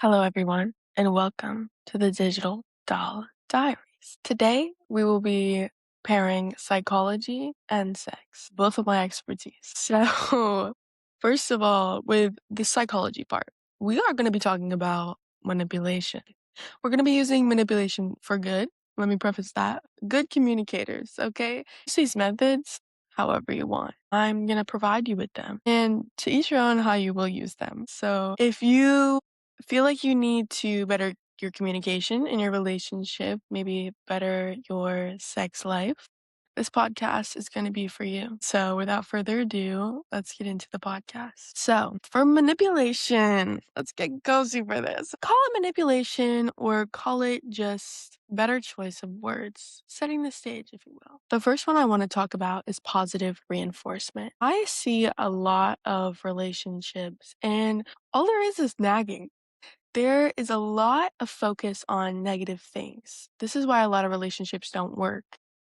Hello, everyone, and welcome to the Digital Doll Diaries. Today, we will be pairing psychology and sex, both of my expertise. So, first of all, with the psychology part, we are going to be talking about manipulation. We're going to be using manipulation for good. Let me preface that. Good communicators, okay? Use these methods however you want. I'm going to provide you with them, and to each your own how you will use them. So, if you feel like you need to better your communication in your relationship, maybe better your sex life, this podcast is going to be for you. So, without further ado, let's get into the podcast. So, for manipulation, let's get cozy for this. Call it manipulation or call it just better choice of words, setting the stage, if you will. The first one I want to talk about is positive reinforcement. I see a lot of relationships, and all there is nagging. There is a lot of focus on negative things. This is why a lot of relationships don't work.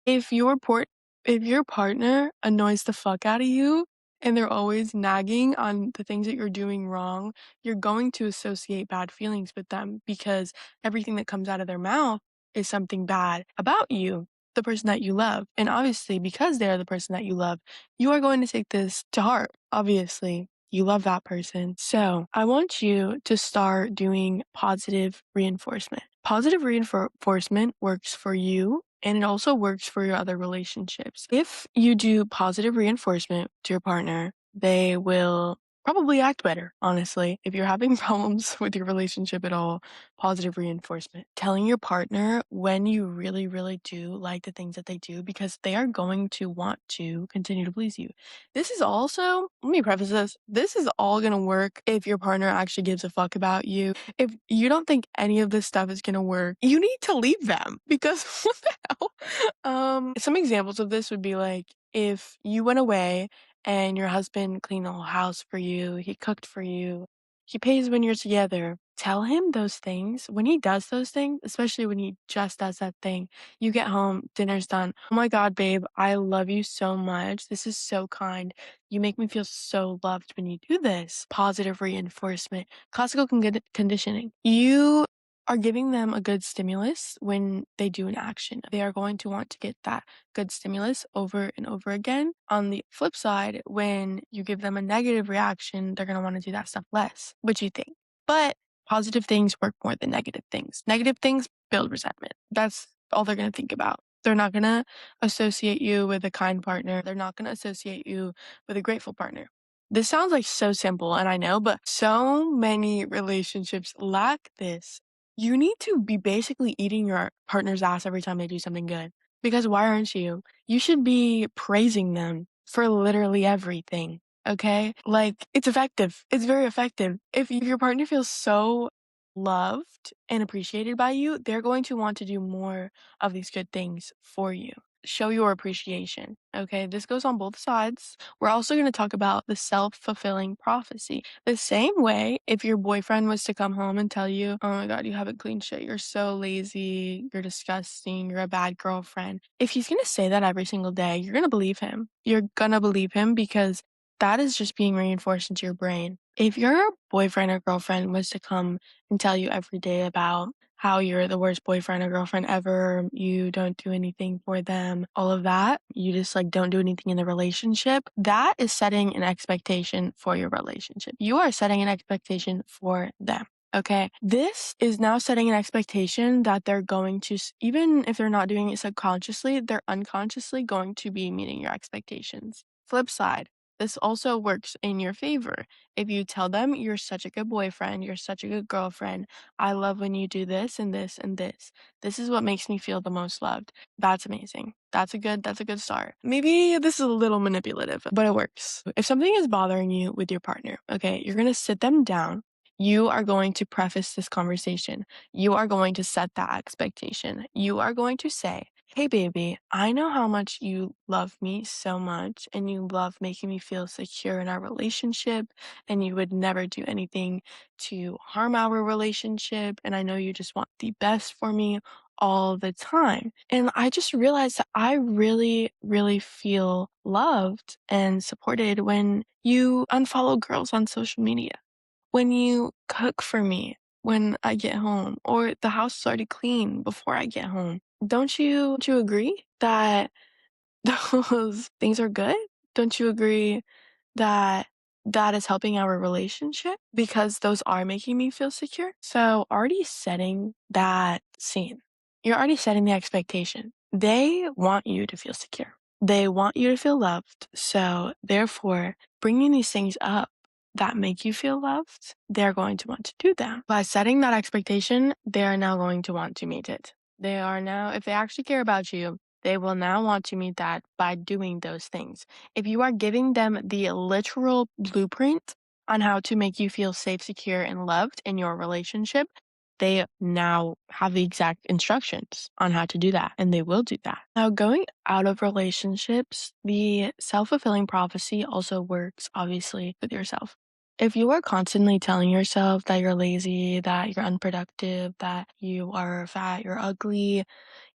If your port if your partner annoys the fuck out of you and they're always nagging on the things that you're doing wrong, you're going to associate bad feelings with them because everything that comes out of their mouth is something bad about you, the person that you love. And obviously, because they're the person that you love, you are going to take this to heart, obviously. You love that person. So I want you to start doing positive reinforcement. Positive reinforcement works for you and it also works for your other relationships. If you do positive reinforcement to your partner, they will probably act better, honestly. If you're having problems with your relationship at all, positive reinforcement. Telling your partner when you really, really do like the things that they do because they are going to want to continue to please you. This is also, let me preface this is all gonna work if your partner actually gives a fuck about you. If you don't think any of this stuff is gonna work, you need to leave them because what the hell? Some examples of this would be like if you went away and your husband cleaned the whole house for you, he cooked for you, he pays when you're together. Tell him those things. When he does those things, especially when he just does that thing, you get home, dinner's done. Oh my God, babe, I love you so much. This is so kind. You make me feel so loved when you do this. Positive reinforcement, classical conditioning. You are giving them a good stimulus when they do an action. They are going to want to get that good stimulus over and over again. On the flip side, when you give them a negative reaction, they're going to want to do that stuff less, which you think. But positive things work more than negative things. Negative things build resentment. That's all they're going to think about. They're not going to associate you with a kind partner. They're not going to associate you with a grateful partner. This sounds like so simple, and I know, but so many relationships lack this. You need to be basically eating your partner's ass every time they do something good. Because why aren't you? You should be praising them for literally everything. Okay? Like, it's effective. It's very effective. If your partner feels so loved and appreciated by you, they're going to want to do more of these good things for you. Show your appreciation. Okay? This goes on both sides. We're also going to talk about the self-fulfilling prophecy. The same way, if your boyfriend was to come home and tell you, oh my God, you haven't cleaned shit, you're so lazy, you're disgusting, you're a bad girlfriend. If he's gonna say that every single day, you're gonna believe him. You're gonna believe him because that is just being reinforced into your brain. If your boyfriend or girlfriend was to come and tell you every day about how you're the worst boyfriend or girlfriend ever, you don't do anything for them, all of that, you just like don't do anything in the relationship, that is setting an expectation for your relationship. You are setting an expectation for them. Okay. This is now setting an expectation that they're going to, even if they're not doing it subconsciously, they're unconsciously going to be meeting your expectations. Flip side, this also works in your favor. If you tell them you're such a good boyfriend, you're such a good girlfriend, I love when you do this and this and this. This is what makes me feel the most loved. That's amazing. That's a good start. Maybe this is a little manipulative, but it works. If something is bothering you with your partner, okay, you're going to sit them down. You are going to preface this conversation. You are going to set that expectation. You are going to say, hey, baby, I know how much you love me so much and you love making me feel secure in our relationship and you would never do anything to harm our relationship. And I know you just want the best for me all the time. And I just realized that I really, really feel loved and supported when you unfollow girls on social media, when you cook for me, when I get home, or the house is already clean before I get home. Don't you agree that those things are good? Don't you agree that that is helping our relationship because those are making me feel secure? So already setting that scene, you're already setting the expectation. They want you to feel secure. They want you to feel loved. So therefore, bringing these things up that make you feel loved, they're going to want to do them. By setting that expectation, they are now going to want to meet it. They are now, if they actually care about you, they will now want to meet that by doing those things. If you are giving them the literal blueprint on how to make you feel safe, secure, and loved in your relationship, they now have the exact instructions on how to do that, and they will do that. Now, going out of relationships, the self-fulfilling prophecy also works, obviously, with yourself. If you are constantly telling yourself that you're lazy, that you're unproductive, that you are fat, you're ugly,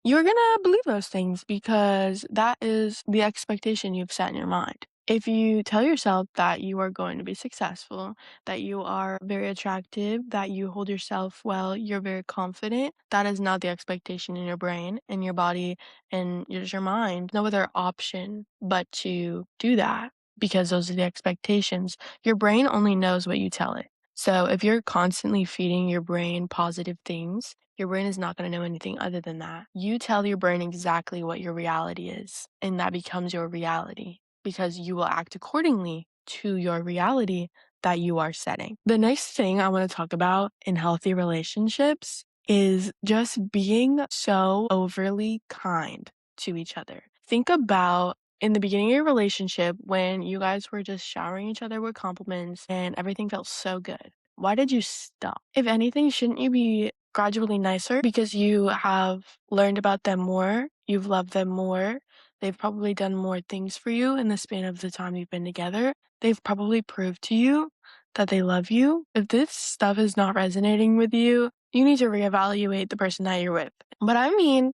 you're gonna believe those things because that is the expectation you've set in your mind. If you tell yourself that you are going to be successful, that you are very attractive, that you hold yourself well, you're very confident, that is not the expectation in your brain and your body and your mind. No other option but to do that because those are the expectations. Your brain only knows what you tell it. So if you're constantly feeding your brain positive things, your brain is not going to know anything other than that. You tell your brain exactly what your reality is, and that becomes your reality because you will act accordingly to your reality that you are setting. The next thing I want to talk about in healthy relationships is just being so overly kind to each other. Think about in the beginning of your relationship when you guys were just showering each other with compliments and everything felt so good. Why did you stop? If anything, shouldn't you be gradually nicer because you have learned about them more, you've loved them more, they've probably done more things for you in the span of the time you've been together. They've probably proved to you that they love you. If this stuff is not resonating with you, you need to reevaluate the person that you're with. But I mean,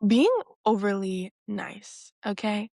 being overly nice, okay?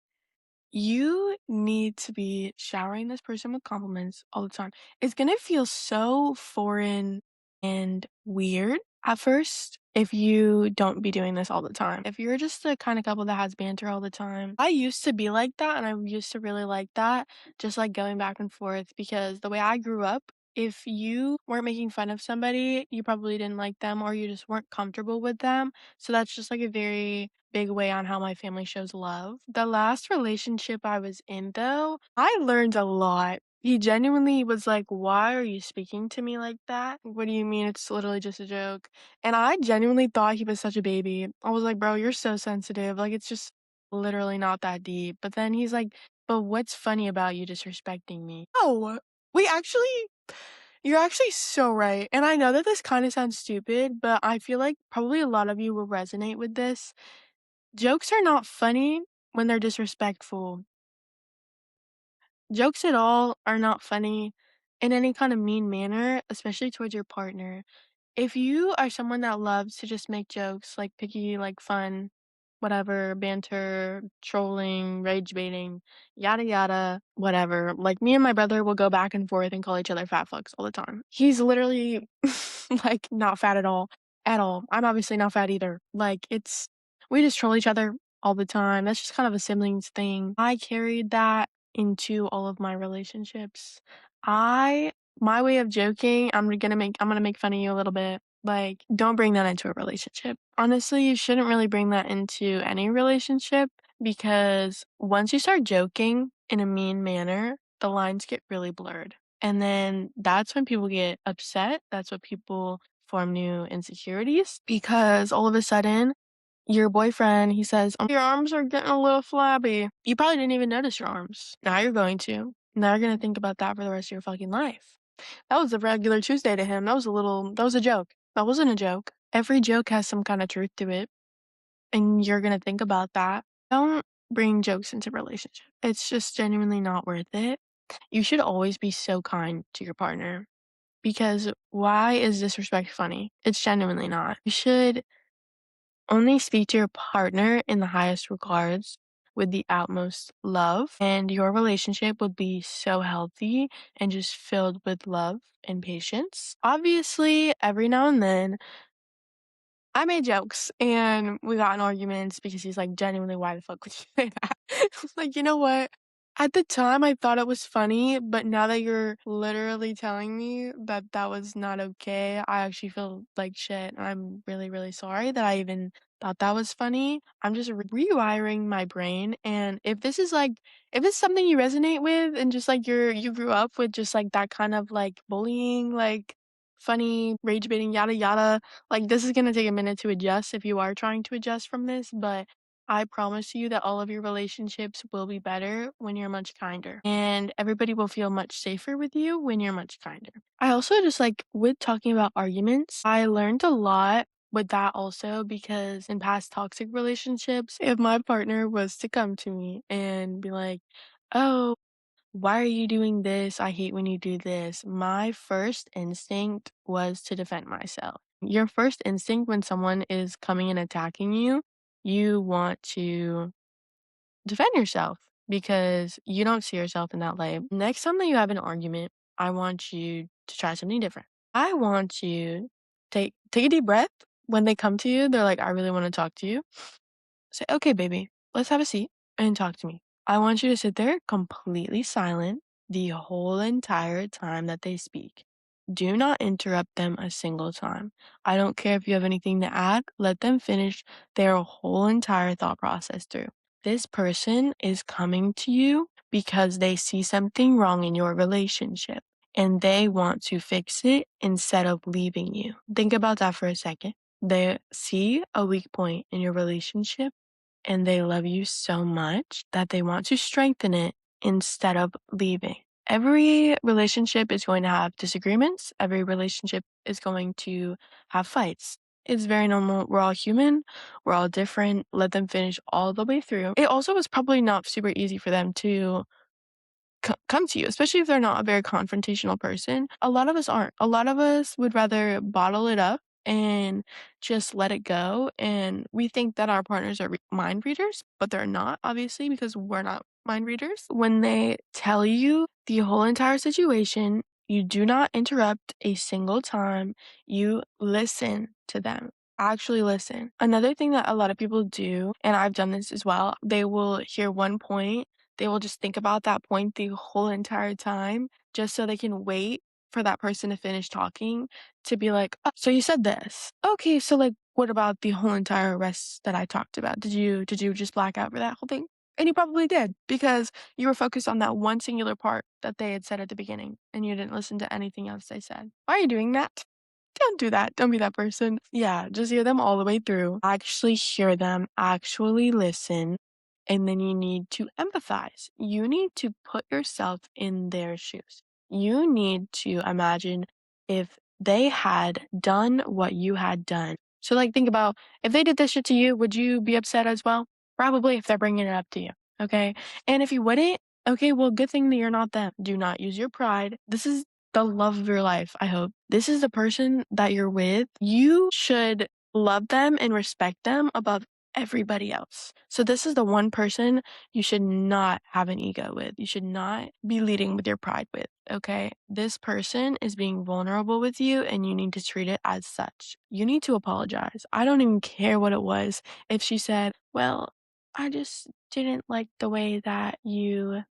You need to be showering this person with compliments all the time. It's gonna feel so foreign and weird at first if you don't be doing this all the time. If you're just the kind of couple that has banter all the time, I used to be like that and I used to really like that, just like going back and forth because the way I grew up, if you weren't making fun of somebody, you probably didn't like them or you just weren't comfortable with them. So that's just like a very big way on how my family shows love. The last relationship I was in, though, I learned a lot. He genuinely was like, "Why are you speaking to me like that? What do you mean it's literally just a joke?" And I genuinely thought he was such a baby. I was like, "Bro, you're so sensitive. Like, it's just literally not that deep." But then he's like, "But what's funny about you disrespecting me?" Oh, we actually you're actually so right. And I know that this kind of sounds stupid, but I feel like probably a lot of you will resonate with this. Jokes are not funny when they're disrespectful. Jokes at all are not funny in any kind of mean manner, especially towards your partner. If you are someone that loves to just make jokes, like picky, like fun, whatever, banter, trolling, rage baiting, yada yada, whatever. Like me and my brother will go back and forth and call each other fat fucks all the time. He's literally like not fat at all. At all. I'm obviously not fat either. Like we just troll each other all the time. That's just kind of a siblings thing. I carried that into all of my relationships. I my way of joking, I'm gonna make fun of you a little bit. Like, don't bring that into a relationship. Honestly, you shouldn't really bring that into any relationship because once you start joking in a mean manner, the lines get really blurred. And then that's when people get upset. That's what people form new insecurities because all of a sudden your boyfriend, he says, your arms are getting a little flabby. You probably didn't even notice your arms. Now you're going to. Now you're going to think about that for the rest of your fucking life. That was a regular Tuesday to him. That was a joke. That wasn't a joke. Every joke has some kind of truth to it. And you're going to think about that. Don't bring jokes into relationship. It's just genuinely not worth it. You should always be so kind to your partner because why is disrespect funny? It's genuinely not. You should only speak to your partner in the highest regards. with the utmost love, and your relationship would be so healthy and just filled with love and patience. Obviously, every now and then, I made jokes and we got in arguments because he's like, "Genuinely, why the fuck would you say that?" I was like, "You know what? At the time, I thought it was funny, but now that you're literally telling me that that was not okay, I actually feel like shit. And I'm really, really sorry that I even thought that was funny. I'm just rewiring my brain. And if this is like, if it's something you resonate with and just like you grew up with just like that kind of like bullying, like funny, rage baiting, yada yada, like, this is gonna take a minute to adjust if you are trying to adjust from this, but I promise you that all of your relationships will be better when you're much kinder, and everybody will feel much safer with you when you're much kinder. I also just like with talking about arguments, I learned a lot with that also because in past toxic relationships, if my partner was to come to me and be like, "Oh, why are you doing this? I hate when you do this." My first instinct was to defend myself. Your first instinct when someone is coming and attacking you, you want to defend yourself because you don't see yourself in that light. Next time that you have an argument, I want you to try something different. I want you take a deep breath when they come to you. They're like, "I really want to talk to you." Say, "Okay, baby, let's have a seat and talk to me." I want you to sit there completely silent the whole entire time that they speak. Do not interrupt them a single time. I don't care if you have anything to add, let them finish their whole entire thought process through. This person is coming to you because they see something wrong in your relationship and they want to fix it instead of leaving you. Think about that for a second. They see a weak point in your relationship and they love you so much that they want to strengthen it instead of leaving. Every relationship is going to have disagreements. Every relationship is going to have fights. It's very normal. We're all human. We're all different. Let them finish all the way through. It also was probably not super easy for them to come to you, especially if they're not a very confrontational person. A lot of us aren't. A lot of us would rather bottle it up and just let it go. And we think that our partners are mind readers, but they're not, obviously, because we're not mind readers. When they tell you the whole entire situation, you do not interrupt a single time. You listen to them. Actually listen. Another thing that a lot of people do, and I've done this as well, they will hear one point, they will just think about that point the whole entire time just so they can wait for that person to finish talking to be like, "Oh, so you said this. Okay, so like what about the whole entire rest that I talked about? Did you just black out for that whole thing?" And you probably did because you were focused on that one singular part that they had said at the beginning and you didn't listen to anything else they said. Why are you doing that? Don't do that. Don't be that person. Yeah, just hear them all the way through. Actually hear them, actually listen, and then you need to empathize. You need to put yourself in their shoes. You need to imagine if they had done what you had done. So, like, think about if they did this shit to you, would you be upset as well? Probably if they're bringing it up to you. Okay. And if you wouldn't, okay, well, good thing that you're not them. Do not use your pride. This is the love of your life, I hope. This is the person that you're with. You should love them and respect them above everybody else. So this is the one person you should not have an ego with. You should not be leading with your pride with, okay? This person is being vulnerable with you and you need to treat it as such. You need to apologize. I don't even care what it was. If she said, "Well, I just didn't like the way that you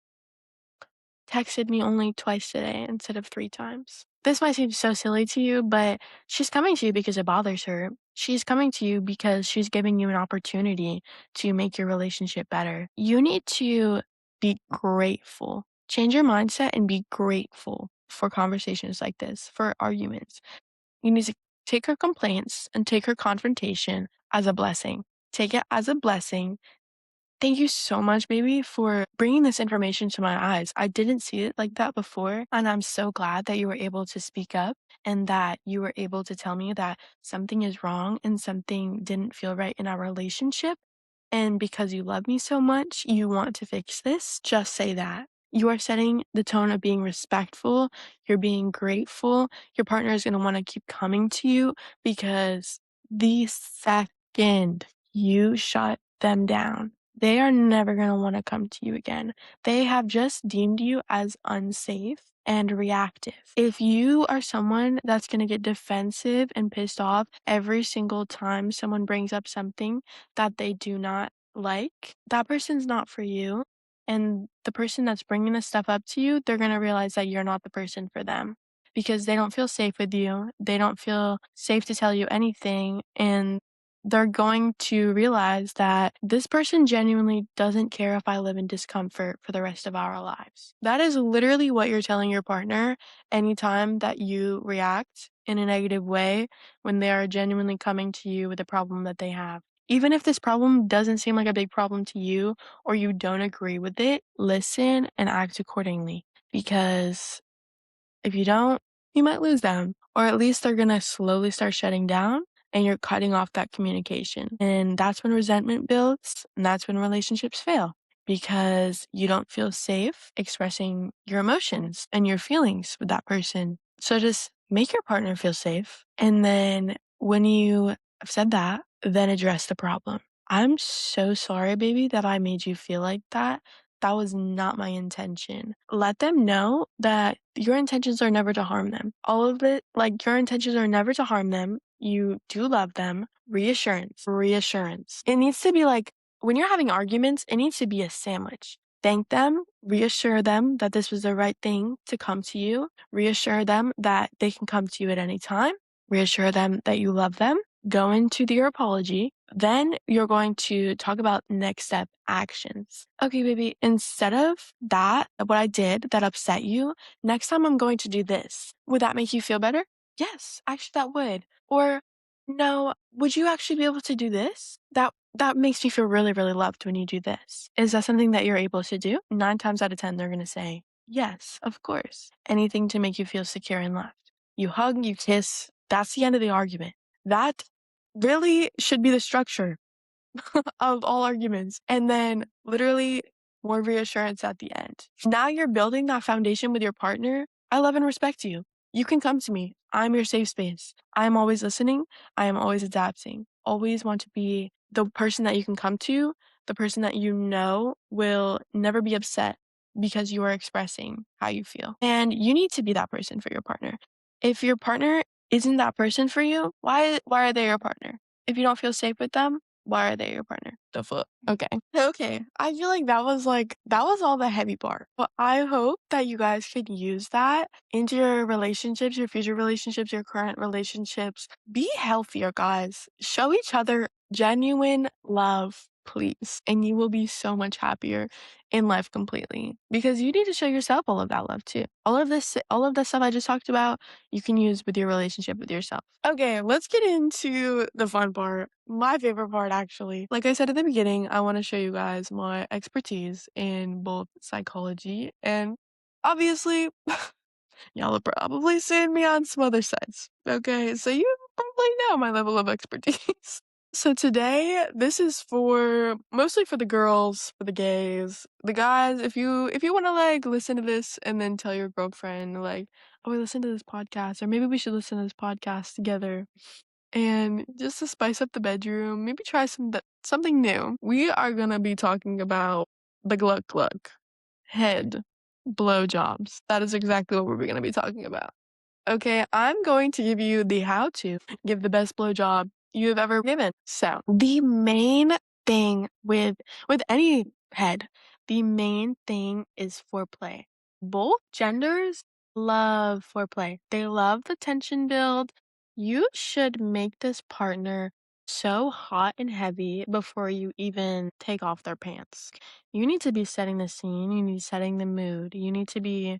texted me only twice today instead of 3 times." This might seem so silly to you, but she's coming to you because it bothers her. She's coming to you because she's giving you an opportunity to make your relationship better. You need to be grateful. Change your mindset and be grateful for conversations like this, for arguments. You need to take her complaints and take her confrontation as a blessing. Take it as a blessing. Thank you so much, baby, for bringing this information to my eyes. I didn't see it like that before, and I'm so glad that you were able to speak up and that you were able to tell me that something is wrong and something didn't feel right in our relationship. And because you love me so much, you want to fix this. Just say that. You are setting the tone of being respectful. You're being grateful. Your partner is going to want to keep coming to you because the second you shut them down, they are never gonna wanna come to you again. They have just deemed you as unsafe and reactive. If you are someone that's gonna get defensive and pissed off every single time someone brings up something that they do not like, that person's not for you. And the person that's bringing this stuff up to you, they're gonna realize that you're not the person for them because they don't feel safe with you. They don't feel safe to tell you anything. And they're going to realize that this person genuinely doesn't care if I live in discomfort for the rest of our lives. That is literally what you're telling your partner anytime that you react in a negative way when they are genuinely coming to you with a problem that they have. Even if this problem doesn't seem like a big problem to you or you don't agree with it, listen and act accordingly because if you don't, you might lose them, or at least they're gonna slowly start shutting down and you're cutting off that communication. And that's when resentment builds, and that's when relationships fail because you don't feel safe expressing your emotions and your feelings with that person. So just make your partner feel safe. And then when you have said that, then address the problem. I'm so sorry, baby, that I made you feel like that. That was not my intention. Let them know that your intentions are never to harm them. All of it, like your intentions are never to harm them. You do love them. Reassurance, reassurance. It needs to be like when you're having arguments, it needs to be a sandwich. Thank them, reassure them that this was the right thing to come to you, reassure them that they can come to you at any time, reassure them that you love them, go into your apology, then you're going to talk about next step actions. Okay, baby, instead of that, what I did that upset you, next time I'm going to do this. Would that make you feel better? Yes, actually that would. Or no, would you actually be able to do this? That makes me feel really, really loved when you do this. Is that something that you're able to do? 9 times out of 10, they're going to say, yes, of course. Anything to make you feel secure and loved. You hug, you kiss. That's the end of the argument. That really should be the structure of all arguments. And then literally more reassurance at the end. Now you're building that foundation with your partner. I love and respect you. You can come to me. I'm your safe space. I am always listening. I am always adapting. Always want to be the person that you can come to, the person that you know will never be upset because you are expressing how you feel. And you need to be that person for your partner. If your partner isn't that person for you, why are they your partner? If you don't feel safe with them, why are they your partner? The fuck? Okay. Okay. I feel like that was all the heavy part. But I hope that you guys could use that into your relationships, your future relationships, your current relationships. Be healthier, guys. Show each other genuine love, please. And you will be so much happier in life completely. Because you need to show yourself all of that love too. All of the stuff I just talked about, you can use with your relationship with yourself. Okay, let's get into the fun part. My favorite part, actually. Like I said at the beginning, I want to show you guys my expertise in both psychology and obviously, y'all have probably seen me on some other sites. Okay, so you probably know my level of expertise. So today, this is for mostly for the girls, for the gays. The guys, if you want to like listen to this and then tell your girlfriend like, "Oh, we listen to this podcast," or maybe we should listen to this podcast together. And just to spice up the bedroom, maybe try something new. We are gonna be talking about the gluck gluck head blowjobs. That is exactly what we're gonna be talking about. Okay, I'm going to give you the how to give the best blowjob you've ever given. So, the main thing with any head, the main thing is foreplay. Both genders love foreplay. They love the tension build. You should make this partner so hot and heavy before you even take off their pants. You need to be setting the scene, you need to be setting the mood. You need to be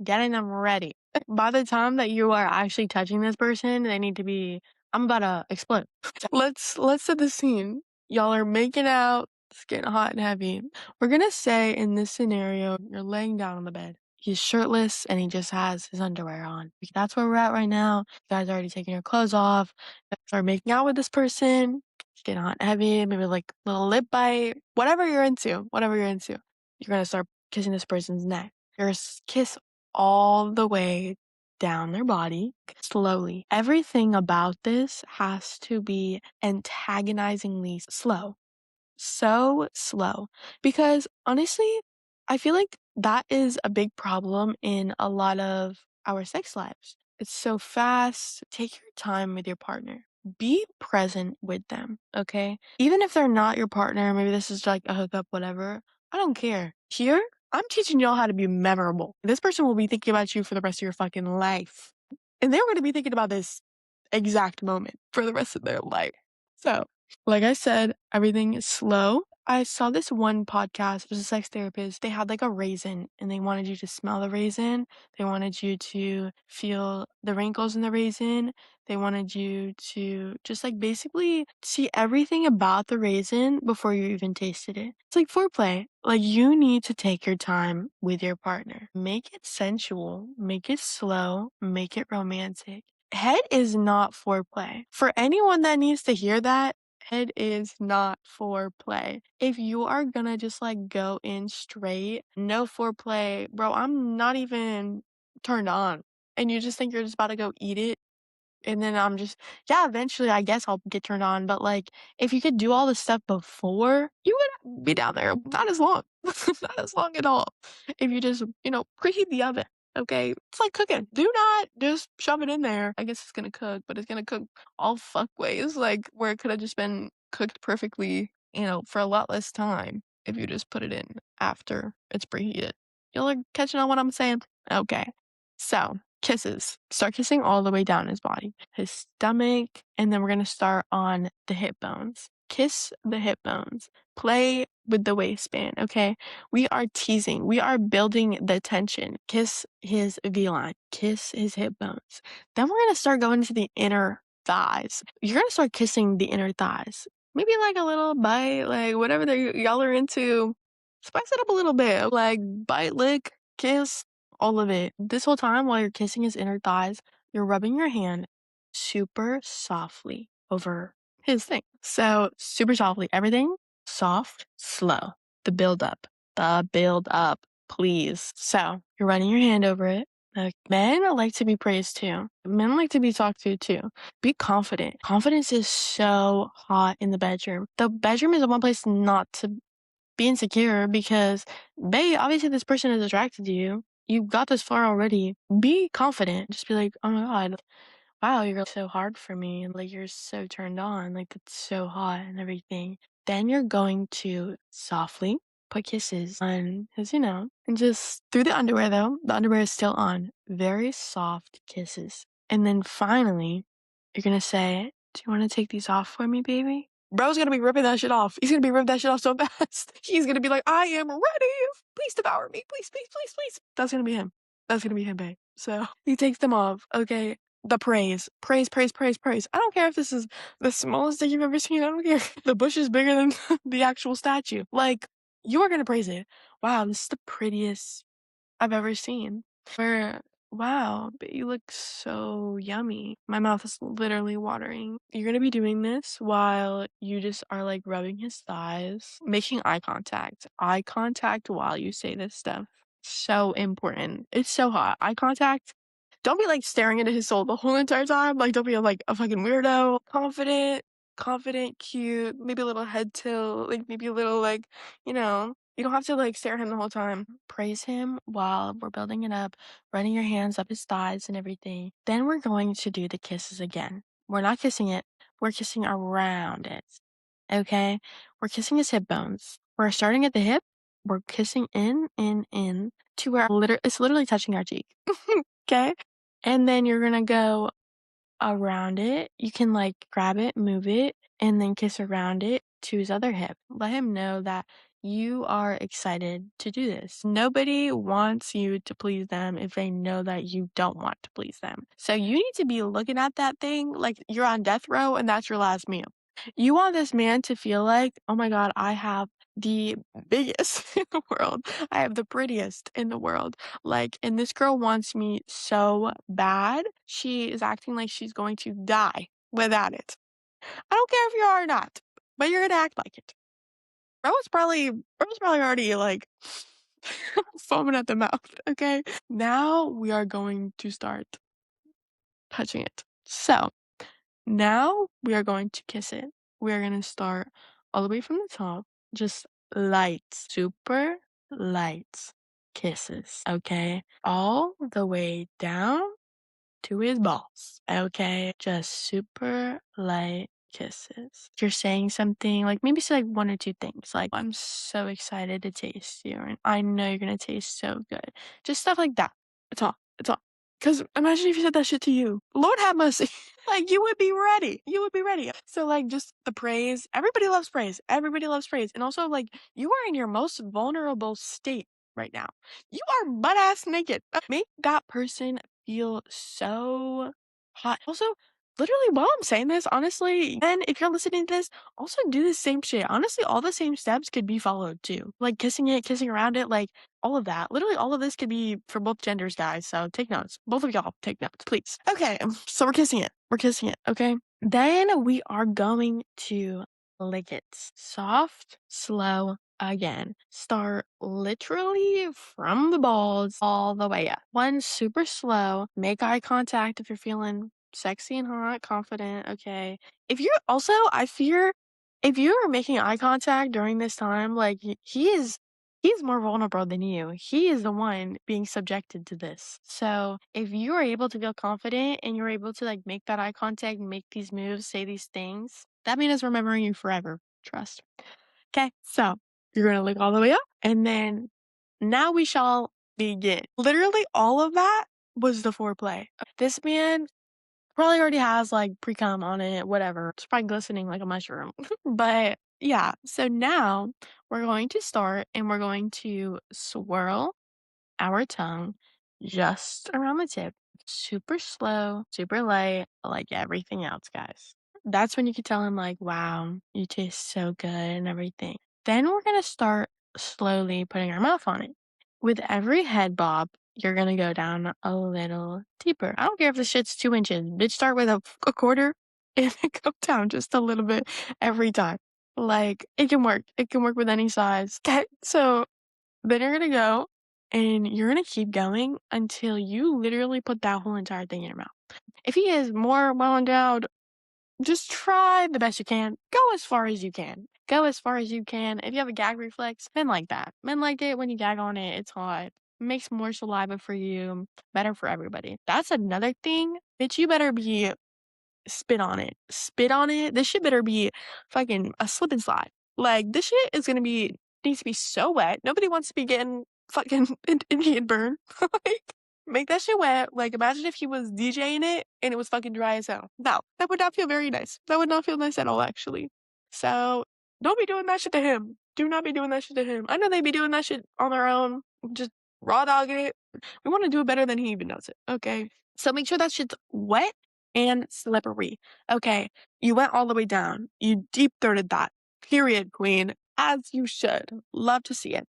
getting them ready. By the time that you are actually touching this person, they need to be, I'm about to explode. Let's set the scene. Y'all are making out, it's getting hot and heavy. We're gonna say in this scenario, you're laying down on the bed. He's shirtless and he just has his underwear on. That's where we're at right now. You guys are already taking your clothes off. You guys are making out with this person. It's getting hot and heavy, maybe like little lip bite, whatever you're into, whatever you're into. You're gonna start kissing this person's neck. Your kiss all the way down their body slowly. Everything about this has to be antagonizingly slow. so slow. Because honestly, I feel like that is a big problem in a lot of our sex lives. It's so fast. Take your time with your partner. Be present with them, okay? Even if they're not your partner, maybe this is like a hookup, whatever. I don't care. Here, I'm teaching y'all how to be memorable. This person will be thinking about you for the rest of your fucking life. And they're going to be thinking about this exact moment for the rest of their life. So, like I said, everything is slow. I saw this one podcast, it was a sex therapist. They had like a raisin and they wanted you to smell the raisin. They wanted you to feel the wrinkles in the raisin. They wanted you to just like basically see everything about the raisin before you even tasted it. It's like foreplay. Like you need to take your time with your partner. Make it sensual, make it slow, make it romantic. Head is not foreplay. For anyone that needs to hear that, head is not foreplay. If you are gonna just like go in straight, no foreplay, bro, I'm not even turned on. And you just think you're just about to go eat it. And then I'm just, yeah, eventually I guess I'll get turned on. But like, if you could do all this stuff before, you would be down there not as long, not as long at all. If you just, preheat the oven. Okay. It's like cooking. Do not just shove it in there. I guess it's going to cook, but it's going to cook all fuck ways. Like where it could have just been cooked perfectly, for a lot less time if you just put it in after it's preheated. Y'all are catching on what I'm saying? Okay. So, kisses. Start kissing all the way down his body, his stomach, and then we're going to start on the hip bones. Kiss the hip bones. Play with the waistband, okay? We are teasing. We are building the tension. Kiss his V-line. Kiss his hip bones. Then we're going to start going to the inner thighs. You're going to start kissing the inner thighs. Maybe like a little bite, like whatever y'all are into. Spice it up a little bit. Like bite, lick, kiss, all of it. This whole time while you're kissing his inner thighs, you're rubbing your hand super softly over his thing. So super softly, everything soft, slow. The build up, please. So you're running your hand over it. Men like to be praised too. Men like to be talked to too. Be confident. Confidence is so hot in the bedroom. The bedroom is the one place not to be insecure because, babe, obviously this person is attracted to you. You got this far already. Be confident. Just be like, oh my God, wow, you're so hard for me. And like, you're so turned on. Like, that's so hot and everything. Then you're going to softly put kisses on his, and just through the underwear though. The underwear is still on. Very soft kisses. And then finally, you're going to say, do you want to take these off for me, baby? Bro's gonna be ripping that shit off. He's gonna be ripping that shit off so fast. He's gonna be like, I am ready. Please devour me. Please, please, please, please. That's gonna be him. That's gonna be him, babe. So he takes them off. Okay. The praise. Praise, praise, praise, praise. I don't care if this is the smallest thing you've ever seen. I don't care. The bush is bigger than the actual statue. Like, you are gonna praise it. Wow, this is the prettiest I've ever seen. Where, wow, but you look so yummy. My mouth is literally watering. You're gonna be doing this while you just are like rubbing his thighs, making eye contact. Eye contact while you say this stuff. So important. It's so hot. Eye contact. Don't be like staring into his soul the whole entire time. Like, don't be like a fucking weirdo. Confident, cute, maybe a little head tilt, like maybe a little like, you don't have to like stare at him the whole time. Praise him while we're building it up, running your hands up his thighs and everything. Then we're going to do the kisses again. We're not kissing it, we're kissing around it. Okay? We're kissing his hip bones. We're starting at the hip, we're kissing in to where it's literally touching our cheek. Okay? And then you're gonna go around it. You can like grab it, move it, and then kiss around it to his other hip. Let him know that you are excited to do this. Nobody wants you to please them if they know that you don't want to please them. So you need to be looking at that thing like you're on death row and that's your last meal. You want this man to feel like, oh my God, I have the biggest in the world. I have the prettiest in the world. Like, and this girl wants me so bad. She is acting like she's going to die without it. I don't care if you are or not, but you're gonna act like it. Bro was probably already like foaming at the mouth. Okay. Now we are going to start touching it. So now we are going to kiss it. We are going to start all the way from the top, just light, super light kisses, okay? All the way down to his balls, okay? Just super light kisses. You're saying something, like maybe say like one or two things, like, I'm so excited to taste you, and I know you're gonna taste so good. Just stuff like that. It's all. It's all. Because imagine if you said that shit to you. Lord have mercy. Like, you would be ready. You would be ready. So, like, just the praise. Everybody loves praise. Everybody loves praise. And also, like, you are in your most vulnerable state right now. You are butt ass naked. Make that person feel so hot. Also, literally, while I'm saying this, honestly, and if you're listening to this, also do the same shit. Honestly, all the same steps could be followed too. Like kissing it, kissing around it, like all of that. Literally, all of this could be for both genders, guys. So take notes. Both of y'all, take notes, please. Okay, so we're kissing it. We're kissing it, okay? Then we are going to lick it. Soft, slow, again. Start literally from the balls all the way up. One, super slow. Make eye contact if you're feeling sexy and hot, confident, okay? If you're also, I fear, if you are making eye contact during this time, like he's more vulnerable than you. He is the one being subjected to this. So if you are able to feel confident and you're able to like make that eye contact and make these moves, say these things, that man is remembering you forever. Trust. Okay, so you're gonna lick all the way up, and then now we shall begin. Literally, all of that was the foreplay. This man probably already has like pre cum on it, whatever. It's probably glistening like a mushroom. But yeah, so now we're going to start and we're going to swirl our tongue just around the tip. Super slow, super light, like everything else, guys. That's when you can tell him, like, wow, you taste so good and everything. Then we're going to start slowly putting our mouth on it. With every head bob, you're going to go down a little deeper. I don't care if the shit's 2 inches. Bitch, start with a quarter and then go down just a little bit every time. Like, it can work. It can work with any size. Okay, so then you're gonna go and you're gonna keep going until you literally put that whole entire thing in your mouth. If he is more well endowed, just try the best you can. Go as far as you can. Go as far as you can. If you have a gag reflex, men like that. Men like it when you gag on it, it's hot. Makes more saliva for you. Better for everybody. That's another thing. Bitch, you better be spit on it. Spit on it. This shit better be fucking a slip and slide. Like, this shit is gonna be, needs to be so wet. Nobody wants to be getting fucking Indian burn. Like, make that shit wet. Like, imagine if he was DJing it and it was fucking dry as hell. No, that would not feel very nice. That would not feel nice at all, actually. So, don't be doing that shit to him. Do not be doing that shit to him. I know they be doing that shit on their own. Just raw dogging it. We want to do it better than he even does it. Okay. So make sure that shit's wet and slippery. Okay, you went all the way down. You deep throated that. Period, queen. As you should. Love to see it.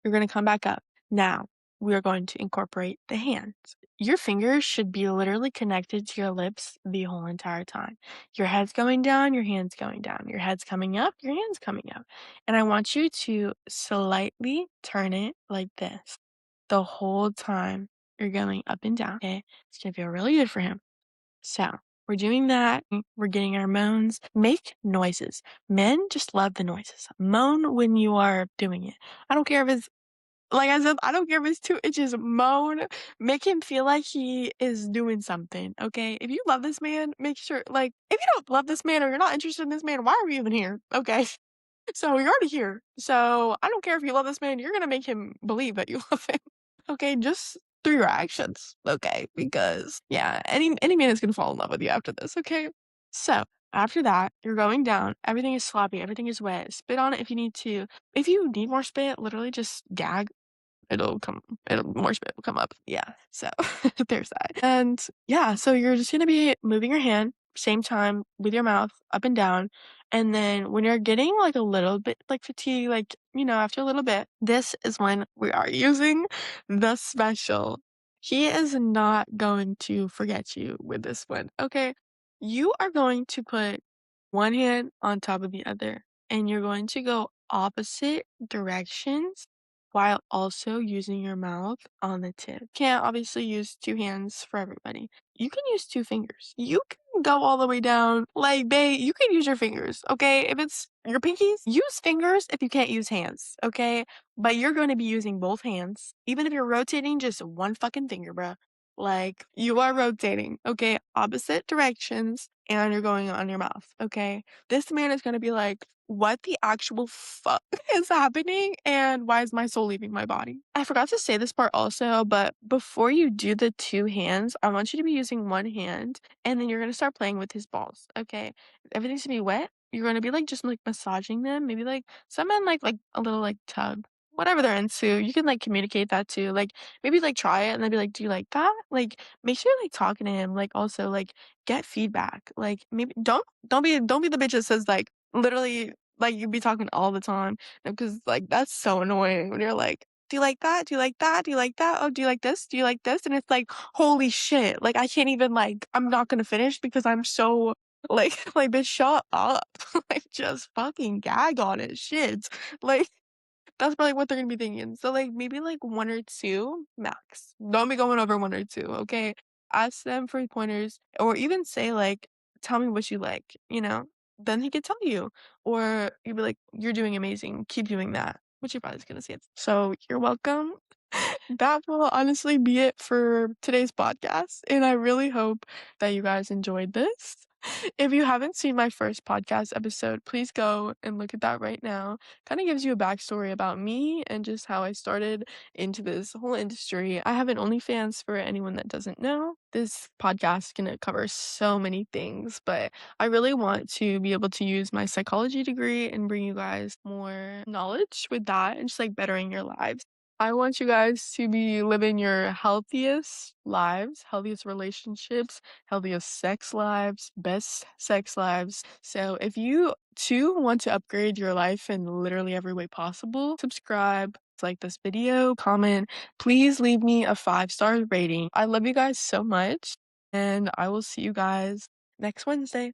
You're going to come back up. Now, we are going to incorporate the hands. Your fingers should be literally connected to your lips the whole entire time. Your head's going down, your hand's going down. Your head's coming up, your hand's coming up. And I want you to slightly turn it like this the whole time you're going up and down. Okay, it's going to feel really good for him. So we're doing that. We're getting our moans. Make noises. Men just love the noises. Moan when you are doing it. I don't care if it's, like I said, I don't care if it's 2 inches. Moan. Make him feel like he is doing something. Okay. If you love this man, make sure, like, if you don't love this man or you're not interested in this man, why are we even here? Okay. So you're already here. So I don't care if you love this man, you're going to make him believe that you love him. Okay, just through your actions, okay? Because yeah, any man is gonna fall in love with you after this, okay? So after that, you're going down. Everything is sloppy. Everything is wet. Spit on it if you need to. If you need more spit, literally just gag. It'll come. It'll more spit will come up. Yeah. So there's that. And yeah, so you're just gonna be moving your hand same time with your mouth up and down. And then when you're getting like a little bit like fatigue, like, after a little bit, this is when we are using the special. He is not going to forget you with this one. Okay. You are going to put one hand on top of the other and you're going to go opposite directions while also using your mouth on the tip. Can't obviously use two hands for everybody. you can use 2 fingers. You can go all the way down. Like, babe, you can use your fingers, okay? If it's your pinkies, use fingers if you can't use hands, okay? But you're gonna be using both hands. Even if you're rotating just one fucking finger, bruh. Like, you are rotating, okay? Opposite directions, and you're going on your mouth, okay? This man is gonna be like, "What the actual fuck is happening, and why is my soul leaving my body?" I forgot to say this part also, but before you do the 2 hands, I want you to be using 1 hand, and then you're gonna start playing with his balls, okay? Everything's gonna be wet. You're gonna be, like, just, like, massaging them, maybe, like some men like a little, like, tug. Whatever they're into, you can, like, communicate that too, like, maybe, like, try it and then be like, "Do you like that?" Like, make sure you're, like, talking to him, like, also, like, get feedback, like, maybe don't be the bitch that says, like, literally, like, you be talking all the time, because like, that's so annoying when you're like, "Do you like that? Do you like that? Do you like that? Oh, do you like this? Do you like this?" And it's like, "Holy shit," like, I can't even, like I'm not gonna finish because I'm so like like, "Bitch, shut up." Like, just fucking gag on it, shit. Like that's probably what they're gonna be thinking. So, like, maybe, like, 1 or 2 max. Don't be going over 1 or 2, okay? Ask them for pointers or even say, like, "Tell me what you like," you know? Then he could tell you. Or you'd be like, "You're doing amazing. Keep doing that." Which you're probably just gonna say it. So, you're welcome. That will honestly be it for today's podcast, and I really hope that you guys enjoyed this. If you haven't seen my first podcast episode, please go and look at that right now. Kind of gives you a backstory about me and just how I started into this whole industry. I have an OnlyFans for anyone that doesn't know. This podcast is going to cover so many things, but I really want to be able to use my psychology degree and bring you guys more knowledge with that and just like bettering your lives. I want you guys to be living your healthiest lives, healthiest relationships, healthiest sex lives, best sex lives. So if you too want to upgrade your life in literally every way possible, subscribe, like this video, comment, please leave me a 5-star rating. I love you guys so much, and I will see you guys next Wednesday.